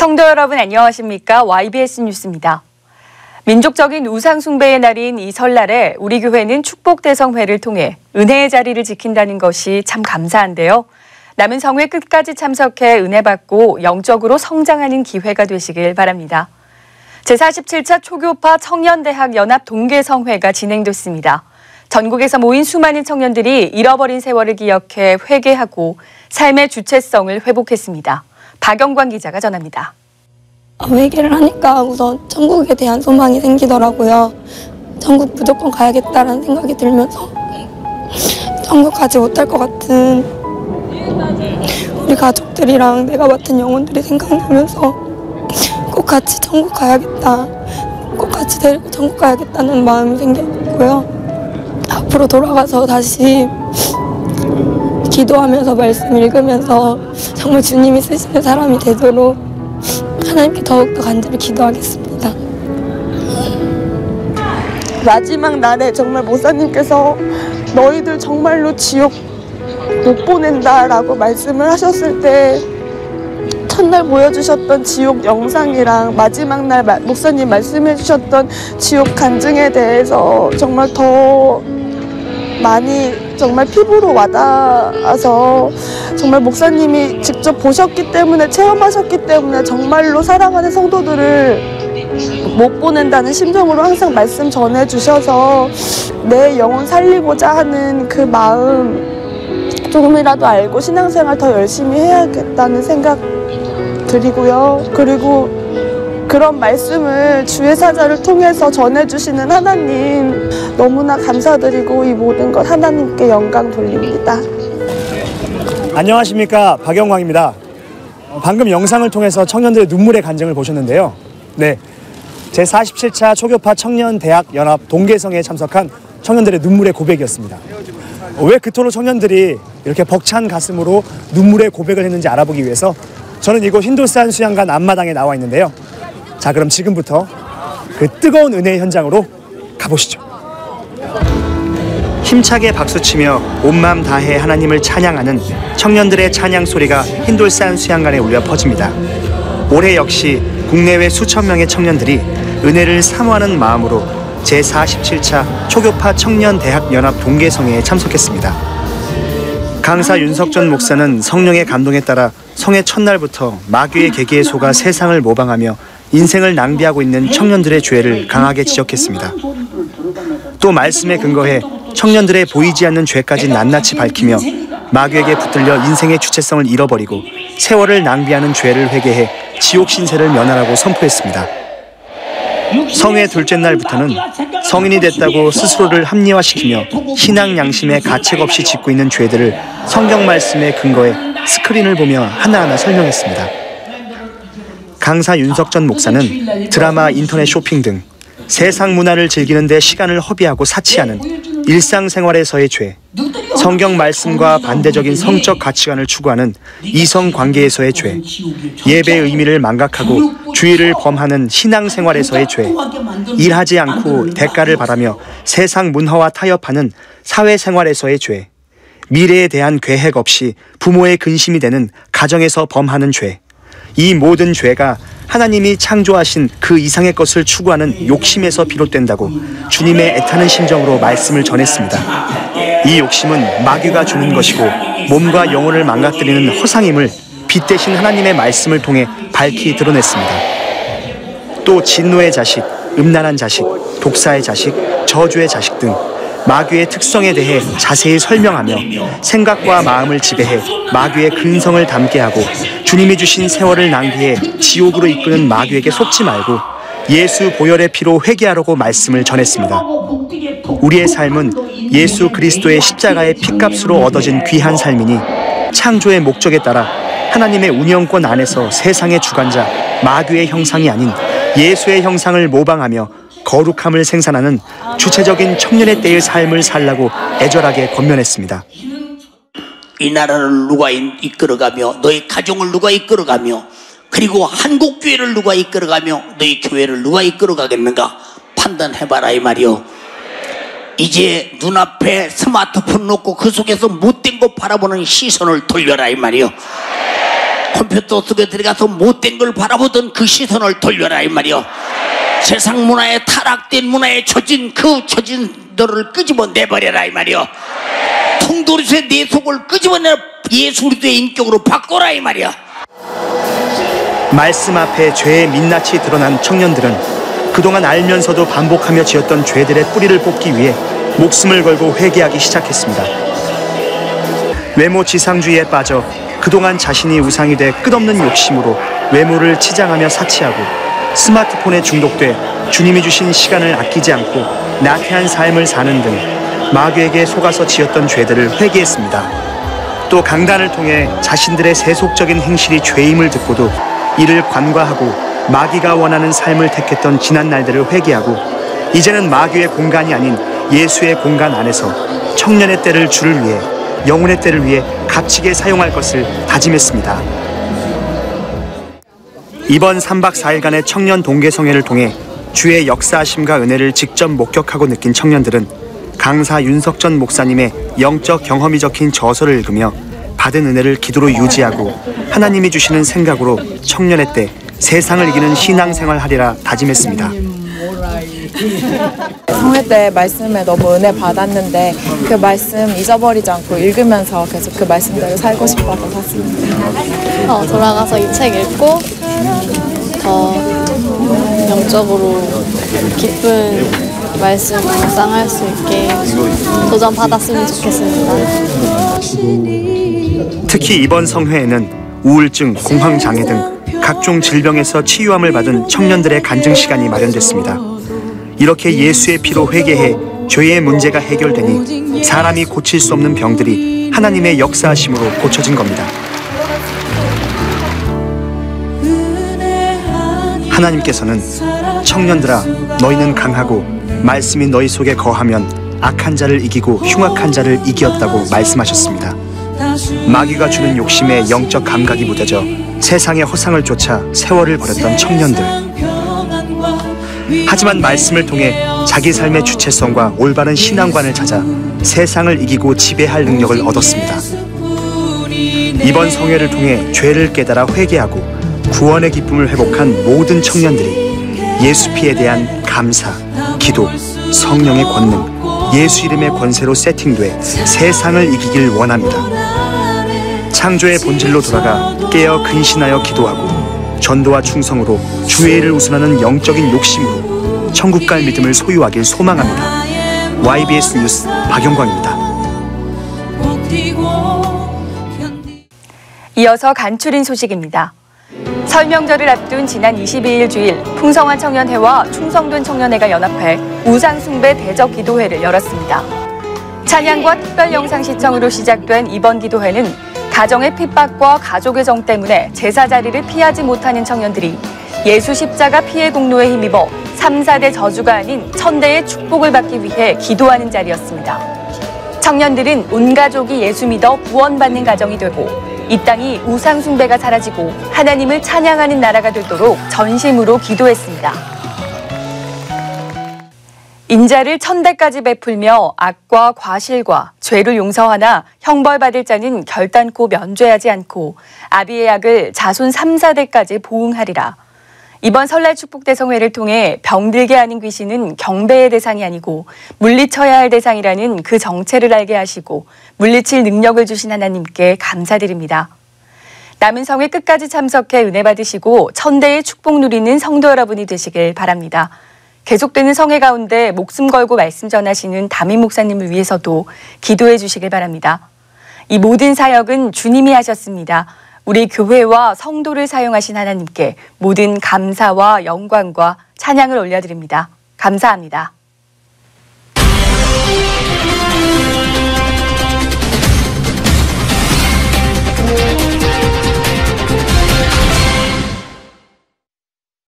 성도 여러분 안녕하십니까? YBS 뉴스입니다. 민족적인 우상숭배의 날인 이 설날에 우리 교회는 축복대성회를 통해 은혜의 자리를 지킨다는 것이 참 감사한데요. 남은 성회 끝까지 참석해 은혜 받고 영적으로 성장하는 기회가 되시길 바랍니다. 제47차 초교파 청년대학 연합 동계성회가 진행됐습니다. 전국에서 모인 수많은 청년들이 잃어버린 세월을 기억해 회개하고 삶의 주체성을 회복했습니다. 박영광 기자가 전합니다. 회개를 하니까 우선 천국에 대한 소망이 생기더라고요. 천국 무조건 가야겠다라는 생각이 들면서 천국 가지 못할 것 같은 우리 가족들이랑 내가 맡은 영혼들이 생각나면서 꼭 같이 천국 가야겠다, 꼭 같이 데리고 천국 가야겠다는 마음이 생겼고요. 앞으로 돌아가서 다시 기도하면서 말씀 읽으면서 정말 주님이 쓰시는 사람이 되도록 하나님께 더욱더 간절히 기도하겠습니다. 마지막 날에 정말 목사님께서 너희들 정말로 지옥 못 보낸다라고 말씀을 하셨을 때 첫날 보여주셨던 지옥 영상이랑 마지막 날 목사님 말씀해 주셨던 지옥 간증에 대해서 정말 더 많이 정말 피부로 와닿아서 정말 목사님이 직접 보셨기 때문에 체험하셨기 때문에 정말로 사랑하는 성도들을 못 보낸다는 심정으로 항상 말씀 전해주셔서 내 영혼 살리고자 하는 그 마음 조금이라도 알고 신앙생활 더 열심히 해야겠다는 생각 드리고요. 그리고 그런 말씀을 주의 사자를 통해서 전해주시는 하나님 너무나 감사드리고 이 모든 것 하나님께 영광 돌립니다. 안녕하십니까, 박영광입니다. 방금 영상을 통해서 청년들의 눈물의 간증을 보셨는데요. 네, 제47차 초교파 청년대학 연합 동계성에 참석한 청년들의 눈물의 고백이었습니다. 왜 그토록 청년들이 이렇게 벅찬 가슴으로 눈물의 고백을 했는지 알아보기 위해서 저는 이곳 힌돌산 수양관 앞마당에 나와 있는데요. 자, 그럼 지금부터 그 뜨거운 은혜의 현장으로 가보시죠. 힘차게 박수치며 온 마음 다해 하나님을 찬양하는 청년들의 찬양 소리가 힌돌산 수양관에 울려 퍼집니다. 올해 역시 국내외 수천 명의 청년들이 은혜를 사모하는 마음으로 제47차 초교파 청년대학 연합 동계성회에 참석했습니다. 강사 윤석전 목사는 성령의 감동에 따라 성회 첫날부터 마귀의 계기에 속아 세상을 모방하며 인생을 낭비하고 있는 청년들의 죄를 강하게 지적했습니다. 또 말씀에 근거해 청년들의 보이지 않는 죄까지 낱낱이 밝히며 마귀에게 붙들려 인생의 주체성을 잃어버리고 세월을 낭비하는 죄를 회개해 지옥 신세를 면하라고 선포했습니다. 성회 둘째 날부터는 성인이 됐다고 스스로를 합리화시키며 신앙 양심에 가책 없이 짓고 있는 죄들을 성경 말씀에 근거해 스크린을 보며 하나하나 설명했습니다. 강사 윤석전 목사는 드라마, 인터넷 쇼핑 등 세상 문화를 즐기는 데 시간을 허비하고 사치하는 일상생활에서의 죄, 성경 말씀과 반대적인 성적 가치관을 추구하는 이성 관계에서의 죄, 예배의 의미를 망각하고 주의를 범하는 신앙생활에서의 죄, 일하지 않고 대가를 바라며 세상 문화와 타협하는 사회생활에서의 죄, 미래에 대한 계획 없이 부모의 근심이 되는 가정에서 범하는 죄, 이 모든 죄가 하나님이 창조하신 그 이상의 것을 추구하는 욕심에서 비롯된다고 주님의 애타는 심정으로 말씀을 전했습니다. 이 욕심은 마귀가 주는 것이고 몸과 영혼을 망가뜨리는 허상임을 빛 대신 하나님의 말씀을 통해 밝히 드러냈습니다. 또 진노의 자식, 음란한 자식, 독사의 자식, 저주의 자식 등 마귀의 특성에 대해 자세히 설명하며 생각과 마음을 지배해 마귀의 근성을 담게 하고 주님이 주신 세월을 낭비해 지옥으로 이끄는 마귀에게 속지 말고 예수 보혈의 피로 회개하라고 말씀을 전했습니다. 우리의 삶은 예수 그리스도의 십자가의 피값으로 얻어진 귀한 삶이니 창조의 목적에 따라 하나님의 운영권 안에서 세상의 주관자 마귀의 형상이 아닌 예수의 형상을 모방하며 거룩함을 생산하는 주체적인 청년의 때의 삶을 살라고 애절하게 권면했습니다. 이 나라를 누가 이끌어가며 너희 가정을 누가 이끌어가며 그리고 한국교회를 누가 이끌어가며 너희 교회를 누가 이끌어가겠는가 판단해봐라 이 말이요. 이제 눈앞에 스마트폰 놓고 그 속에서 못된 거 바라보는 시선을 돌려라 이 말이요. 컴퓨터 속에 들어가서 못된 걸 바라보던 그 시선을 돌려라 이 말이요. 세상 문화에 타락된 문화에 처진 그 처진들을 끄집어내버려라 이 말이요. 통도리수의 내 속을 끄집어내 예수 그리스도의 인격으로 바꿔라 이 말이야. 말씀 앞에 죄의 민낯이 드러난 청년들은 그동안 알면서도 반복하며 지었던 죄들의 뿌리를 뽑기 위해 목숨을 걸고 회개하기 시작했습니다. 외모 지상주의에 빠져 그동안 자신이 우상이 돼 끝없는 욕심으로 외모를 치장하며 사치하고 스마트폰에 중독돼 주님이 주신 시간을 아끼지 않고 나태한 삶을 사는 등 마귀에게 속아서 지었던 죄들을 회개했습니다. 또 강단을 통해 자신들의 세속적인 행실이 죄임을 듣고도 이를 관과하고 마귀가 원하는 삶을 택했던 지난 날들을 회개하고 이제는 마귀의 공간이 아닌 예수의 공간 안에서 청년의 때를 주를 위해 영혼의 때를 위해 값지게 사용할 것을 다짐했습니다. 이번 3박 4일간의 청년 동계성회를 통해 주의 역사하심과 은혜를 직접 목격하고 느낀 청년들은 강사 윤석전 목사님의 영적 경험이 적힌 저서를 읽으며 받은 은혜를 기도로 유지하고 하나님이 주시는 생각으로 청년의 때 세상을 이기는 신앙생활 하리라 다짐했습니다. 성회 때 말씀에 너무 은혜 받았는데 그 말씀 잊어버리지 않고 읽으면서 계속 그 말씀대로 살고 싶어서 샀습니다. 돌아가서 이 책 읽고 더 영적으로 기쁜 말씀 묵상할 수 있게 도전받았으면 좋겠습니다. 특히 이번 성회에는 우울증, 공황장애 등 각종 질병에서 치유함을 받은 청년들의 간증 시간이 마련됐습니다. 이렇게 예수의 피로 회개해 죄의 문제가 해결되니 사람이 고칠 수 없는 병들이 하나님의 역사하심으로 고쳐진 겁니다. 하나님께서는 청년들아 너희는 강하고 말씀이 너희 속에 거하면 악한 자를 이기고 흉악한 자를 이기었다고 말씀하셨습니다. 마귀가 주는 욕심에 영적 감각이 무뎌져 세상의 허상을 쫓아 세월을 버렸던 청년들. 하지만 말씀을 통해 자기 삶의 주체성과 올바른 신앙관을 찾아 세상을 이기고 지배할 능력을 얻었습니다. 이번 성회를 통해 죄를 깨달아 회개하고 구원의 기쁨을 회복한 모든 청년들이 예수 피에 대한 감사, 기도, 성령의 권능, 예수 이름의 권세로 세팅돼 세상을 이기길 원합니다. 창조의 본질로 돌아가 깨어 근신하여 기도하고 전도와 충성으로 주의 일을 우선하는 영적인 욕심으로 천국 갈 믿음을 소유하길 소망합니다. YBS 뉴스 박영광입니다. 이어서 간추린 소식입니다. 설 명절을 앞둔 지난 22일 주일 풍성한 청년회와 충성된 청년회가 연합해 우상숭배 대적 기도회를 열었습니다. 찬양과 특별 영상 시청으로 시작된 이번 기도회는 가정의 핍박과 가족의 정 때문에 제사 자리를 피하지 못하는 청년들이 예수 십자가 피의 공로에 힘입어 3, 4대 저주가 아닌 천대의 축복을 받기 위해 기도하는 자리였습니다. 청년들은 온 가족이 예수 믿어 구원받는 가정이 되고 이 땅이 우상숭배가 사라지고 하나님을 찬양하는 나라가 되도록 전심으로 기도했습니다. 인자를 천대까지 베풀며 악과 과실과 죄를 용서하나 형벌받을 자는 결단코 면죄하지 않고 아비의 악을 자손 3, 4대까지 보응하리라. 이번 설날 축복대성회를 통해 병들게 하는 귀신은 경배의 대상이 아니고 물리쳐야 할 대상이라는 그 정체를 알게 하시고 물리칠 능력을 주신 하나님께 감사드립니다. 남은 성회 끝까지 참석해 은혜 받으시고 천대의 축복 누리는 성도 여러분이 되시길 바랍니다. 계속되는 성회 가운데 목숨 걸고 말씀 전하시는 담임 목사님을 위해서도 기도해 주시길 바랍니다. 이 모든 사역은 주님이 하셨습니다. 우리 교회와 성도를 사용하신 하나님께 모든 감사와 영광과 찬양을 올려드립니다. 감사합니다.